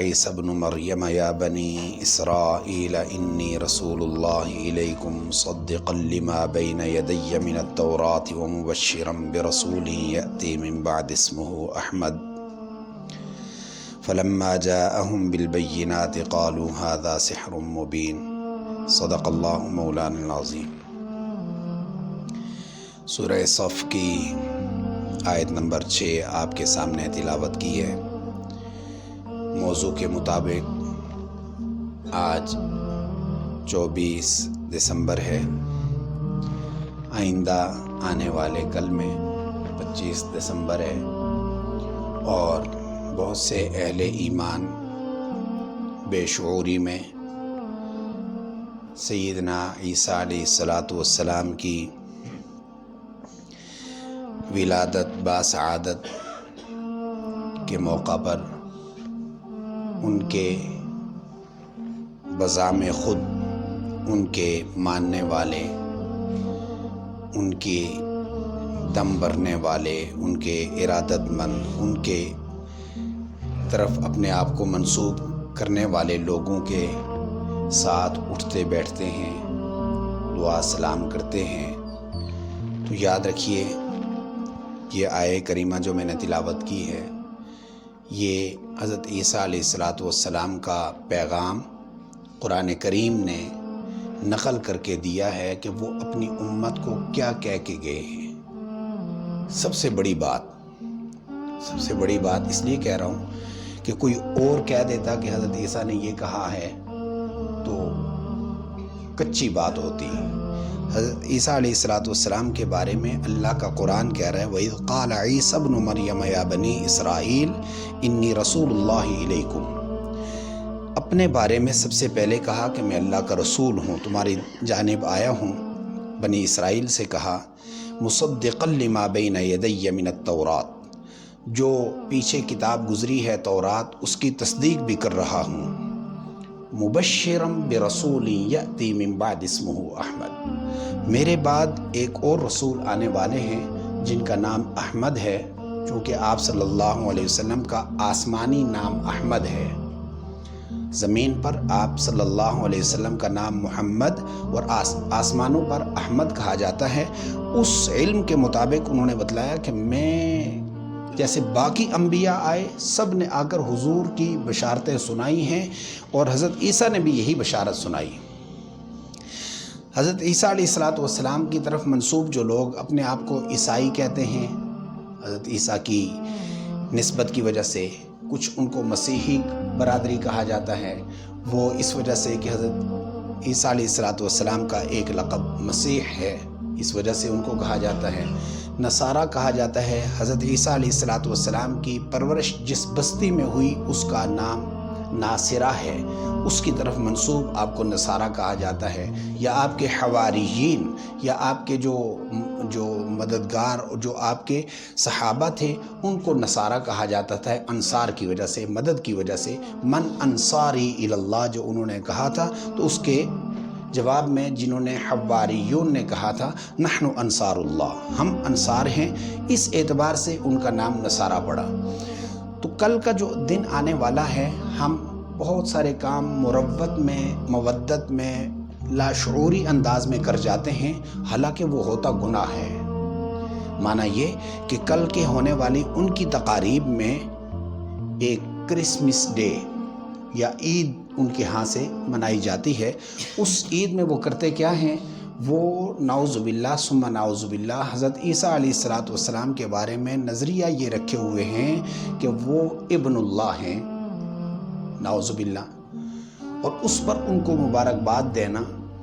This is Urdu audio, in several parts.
عیسی ابن مریم یا بنی اسرائیل انی رسول اللہ الیکم مصدقا لما بین یدی من التوراة ومبشرا برسول یأتی من بعد اسمہ احمد فلما جاءهم بالبینات قالوا هذا سحر مبین صدق اللہ مولانا العظیم۔ سورہ صف کی آیت نمبر 6 آپ کے سامنے تلاوت کی ہے۔ موضوع کے مطابق آج 24 دسمبر ہے، آئندہ آنے والے کل میں 25 دسمبر ہے، اور بہت سے اہل ایمان بے شعوری میں سیدنا عیسیٰ علیہ السلام کی ولادت باسعادت کے موقع پر ان کے بزعم خود ان کے ماننے والے، ان کی دم بھرنے والے، ان کے ارادت مند، ان کے طرف اپنے آپ کو منسوب کرنے والے لوگوں کے ساتھ اٹھتے بیٹھتے ہیں، دعا سلام کرتے ہیں۔ تو یاد رکھیے، یہ آیہ کریمہ جو میں نے تلاوت کی ہے، یہ حضرت عیسیٰ علیہ السلام کا پیغام قرآن کریم نے نقل کر کے دیا ہے کہ وہ اپنی امت کو کیا کہہ کے گئے ہیں۔ سب سے بڑی بات اس لیے کہہ رہا ہوں کہ کوئی اور کہہ دیتا کہ حضرت عیسیٰ نے یہ کہا ہے تو کچی بات ہوتی۔ حضرت عیسیٰ علیہ السلام کے بارے میں اللہ کا قرآن کہہ رہا ہے وَإِذْ قَالَ عِيسَى ابْنُ مَرْيَمَ يَا بَنِي إِسْرَائِيلَ إِنِّي رَسُولُ اللَّهِ إِلَيْكُمْ، اپنے بارے میں سب سے پہلے کہا کہ میں اللہ کا رسول ہوں، تمہاری جانب آیا ہوں۔ بنی اسرائیل سے کہا مصدقا لما بین یدی من التوراة، جو پیچھے کتاب گزری ہے تورات، اس کی تصدیق بھی کر رہا ہوں۔ مبشرا برسول یأتی من بعد اسمہ احمد، میرے بعد ایک اور رسول آنے والے ہیں جن کا نام احمد ہے، چونکہ آپ صلی اللہ علیہ وسلم کا آسمانی نام احمد ہے۔ زمین پر آپ صلی اللہ علیہ وسلم کا نام محمد اور آسمانوں پر احمد کہا جاتا ہے۔ اس علم کے مطابق انہوں نے بتلایا کہ میں جیسے باقی انبیاء آئے، سب نے آ کر حضور کی بشارتیں سنائی ہیں، اور حضرت عیسیٰ نے بھی یہی بشارت سنائی۔ حضرت عیسیٰ علیہ السلام کی طرف منسوب جو لوگ اپنے آپ کو عیسائی کہتے ہیں، حضرت عیسیٰ کی نسبت کی وجہ سے، کچھ ان کو مسیحی برادری کہا جاتا ہے، وہ اس وجہ سے کہ حضرت عیسیٰ علیہ السلام کا ایک لقب مسیح ہے، اس وجہ سے ان کو کہا جاتا ہے۔ نصارہ کہا جاتا ہے، حضرت عیسیٰ علیہ السلام کی پرورش جس بستی میں ہوئی اس کا نام ناصرہ ہے، اس کی طرف منسوب آپ کو نصارہ کہا جاتا ہے، یا آپ کے حواریین، یا آپ کے جو مددگار، جو آپ کے صحابہ تھے، ان کو نصارہ کہا جاتا تھا، انصار کی وجہ سے، مدد کی وجہ سے۔ من انصاری الی اللہ جو انہوں نے کہا تھا، تو اس کے جواب میں جنہوں نے حواریون نے کہا تھا نحن انصار اللہ، ہم انصار ہیں، اس اعتبار سے ان کا نام نصارہ پڑا۔ تو کل کا جو دن آنے والا ہے، ہم بہت سارے کام مروت میں، مودت میں، لاشعوری انداز میں کر جاتے ہیں، حالانکہ وہ ہوتا گناہ ہے۔ معنی یہ کہ کل کے ہونے والی ان کی تقاریب میں ایک کرسمس ڈے یا عید ان کے ہاں سے منائی جاتی ہے۔ اس عید میں وہ کرتے کیا ہیں؟ وہ نعوذ باللہ ثم نعوذ باللہ حضرت عیسیٰ علیہ السلام کے بارے میں نظریہ یہ رکھے ہوئے ہیں کہ وہ ابن اللہ ہیں، نعوذ باللہ، اور اس پر ان کو مبارکباد دینا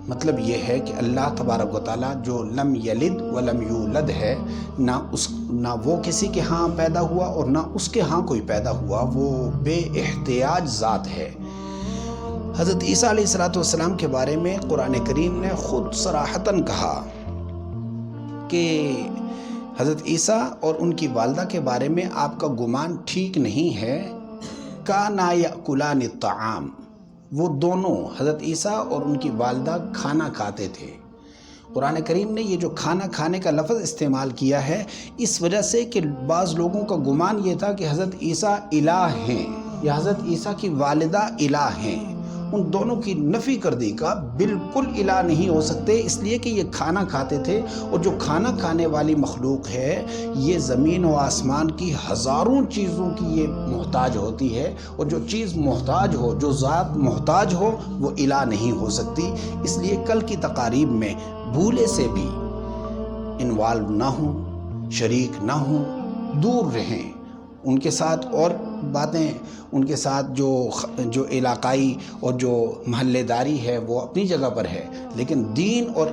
مطلب یہ ہے کہ اللہ تبارک و تعالیٰ جو لم یلد ولم یولد ہے، نہ وہ کسی کے ہاں پیدا ہوا اور نہ اس کے ہاں کوئی پیدا ہوا، وہ بے احتیاج ذات ہے۔ حضرت عیسیٰ علیہ السلام کے بارے میں قرآن کریم نے خود صراحتاً کہا کہ حضرت عیسیٰ اور ان کی والدہ کے بارے میں آپ کا گمان ٹھیک نہیں ہے۔ کانا یاکلان الطعام، وہ دونوں حضرت عیسیٰ اور ان کی والدہ کھانا کھاتے تھے۔ قرآن کریم نے یہ جو کھانا کھانے کا لفظ استعمال کیا ہے، اس وجہ سے کہ بعض لوگوں کا گمان یہ تھا کہ حضرت عیسیٰ الہ ہیں، یا حضرت عیسیٰ کی والدہ الہ ہیں، ان دونوں کی نفی کر دی کا بالکل الہ نہیں ہو سکتے، اس لیے کہ یہ کھانا کھاتے تھے، اور جو کھانا کھانے والی مخلوق ہے یہ زمین و آسمان کی ہزاروں چیزوں کی یہ محتاج ہوتی ہے، اور جو چیز محتاج ہو، جو ذات محتاج ہو، وہ الہ نہیں ہو سکتی۔ اس لیے کل کی تقاریب میں بھولے سے بھی انوالو نہ ہوں، شریک نہ ہوں، دور رہیں ان کے ساتھ، اور باتیں ان کے ساتھ جو علاقائی اور جو محلے داری ہے وہ اپنی جگہ پر ہے، لیکن دین اور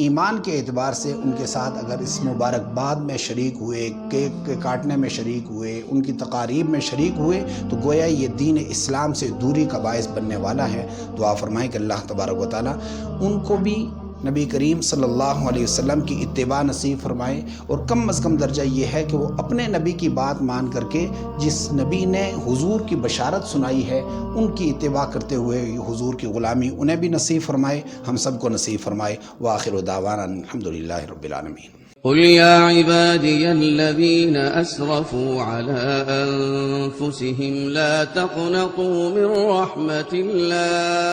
ایمان کے اعتبار سے ان کے ساتھ اگر اس مبارکباد میں شریک ہوئے، کیک کے کاٹنے میں شریک ہوئے، ان کی تقاریب میں شریک ہوئے، تو گویا یہ دین اسلام سے دوری کا باعث بننے والا ہے۔ دعا فرمائیں کہ اللہ تبارک و تعالیٰ ان کو بھی نبی کریم صلی اللہ علیہ وسلم کی اتباع نصیب فرمائے، اور کم از کم درجہ یہ ہے کہ وہ اپنے نبی کی بات مان کر کے جس نبی نے حضور کی بشارت سنائی ہے ان کی اتباع کرتے ہوئے حضور کی غلامی انہیں بھی نصیب فرمائے، ہم سب کو نصیب فرمائے۔ وآخر دعوانا الحمدللہ رب العالمین۔ قل يا عبادي الذين أسرفوا على أنفسهم لا تقنطوا من رحمة الله